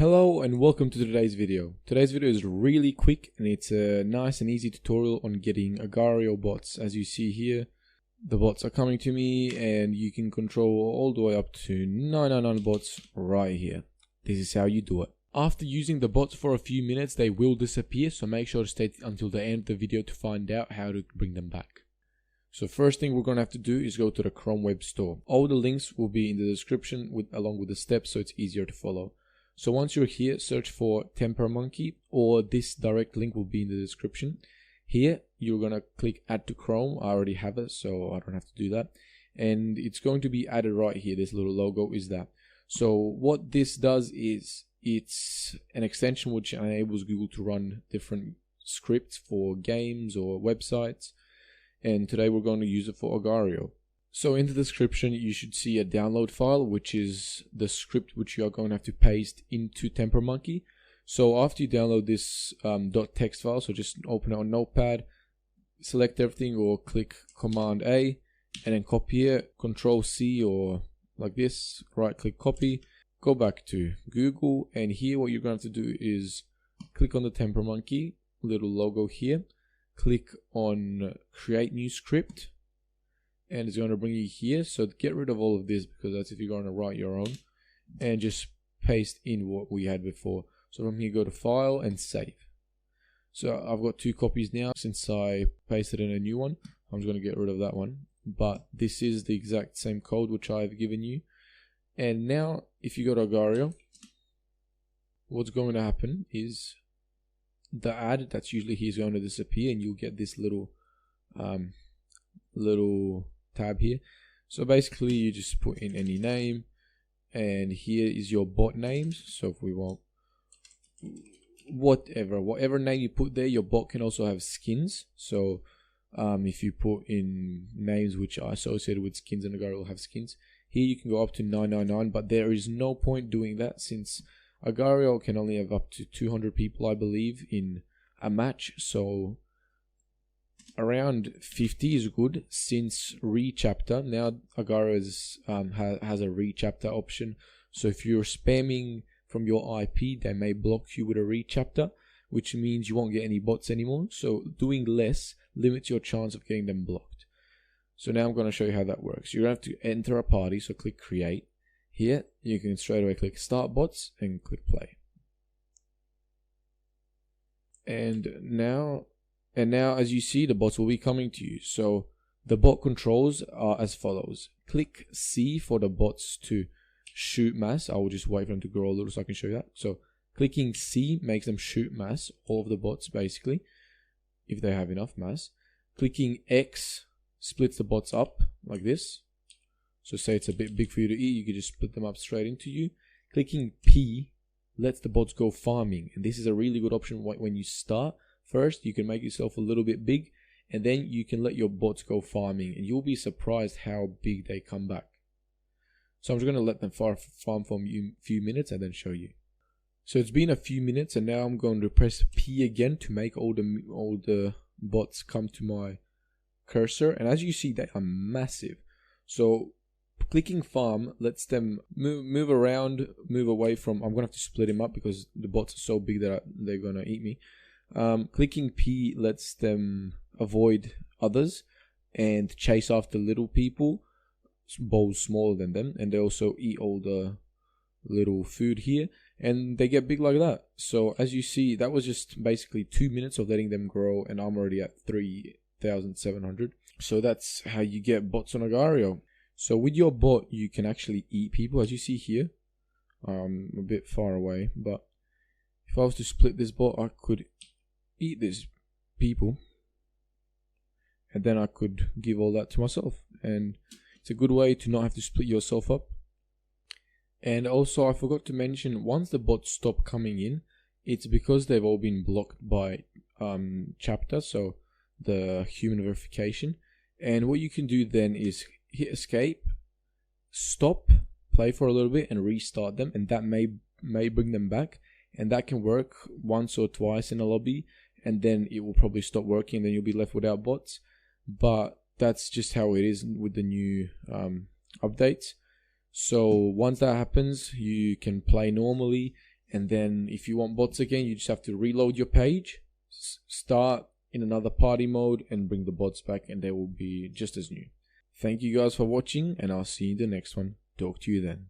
Hello and welcome to today's video. Today's video is really quick and it's a nice and easy tutorial on getting Agario bots. As you see here, the bots are coming to me and you can control all the way up to 999 bots right here. This is how you do it. After using the bots for a few minutes, they will disappear, so make sure to stay until the end of the video to find out how to bring them back. So first thing we're going to have to do is go to the Chrome Web Store. All the links will be in the description along with the steps, so it's easier to follow. So once you're here, search for Tampermonkey, or this direct link will be in the description. Here, you're going to click Add to Chrome. I already have it, so I don't have to do that. And it's going to be added right here. This little logo is that. So what this does is, it's an extension which enables Google to run different scripts for games or websites. And today we're going to use it for Agario. So in the description you should see a download file, which is the script which you are going to have to paste into Tampermonkey. So after you download this .txt file, so just open it on Notepad, select everything or click Command A and then copy it, Control C or like this, right click copy, go back to Google, and here what you're going to have to do is click on the Tampermonkey little logo here, click on create new script, and it's going to bring you here. So get rid of all of this because that's if you're going to write your own, and just paste in what we had before. So from here go to file and save. So I've got 2 copies now. Since I pasted in a new one, I'm just going to get rid of that one, but this is the exact same code which I've given you. And now if you go to Agario, what's going to happen is the ad that's usually here is going to disappear and you'll get this little tab here. So basically you just put in any name, and here is your bot names. So if we want whatever name you put there, your bot can also have skins. So if you put in names which are associated with skins, and Agario will have skins. Here you can go up to 999, but there is no point doing that since Agario can only have up to 200 people, I believe, in a match. So around 50 is good, since rechapter. Now Agario has a rechapter option. So if you're spamming from your IP, they may block you with a rechapter, which means you won't get any bots anymore. So doing less limits your chance of getting them blocked. So now I'm going to show you how that works. You're going to have to enter a party, so click create. Here you can straight away click start bots and click play. And now as you see, the bots will be coming to you. So the bot controls are as follows. Click C for the bots to shoot mass. I will just wait for them to grow a little so I can show you that. So clicking C makes them shoot mass, all of the bots basically, if they have enough mass. Clicking X splits the bots up like this. So say it's a bit big for you to eat, you can just split them up straight into you. Clicking P lets the bots go farming, and this is a really good option when you start. First, you can make yourself a little bit big, and then you can let your bots go farming, and you'll be surprised how big they come back. So I'm just going to let them farm for a few minutes and then show you. So it's been a few minutes, and now I'm going to press P again to make all the bots come to my cursor, and as you see, they are massive. So clicking farm lets them move around, move away from. I'm going to have to split them up because the bots are so big that they're going to eat me. Clicking P lets them avoid others and chase after little people, bowls smaller than them, and they also eat all the little food here, and they get big like that. So as you see, that was just basically 2 minutes of letting them grow, and I'm already at 3,700. So that's how you get bots on Agario. So with your bot, you can actually eat people, as you see here. A bit far away, but if I was to split this bot, I could eat these people, and then I could give all that to myself, and it's a good way to not have to split yourself up. And also I forgot to mention, once the bots stop coming in, it's because they've all been blocked by chapter, so the human verification. And what you can do then is hit escape, stop, play for a little bit and restart them, and that may bring them back, and that can work once or twice in a lobby, and then it will probably stop working and then you'll be left without bots. But that's just how it is with the new updates. So once that happens, you can play normally, And then if you want bots again, you just have to reload your page, start in another party mode, and bring the bots back, and they will be just as new. Thank you guys for watching, and I'll see you in the next one. Talk to you then.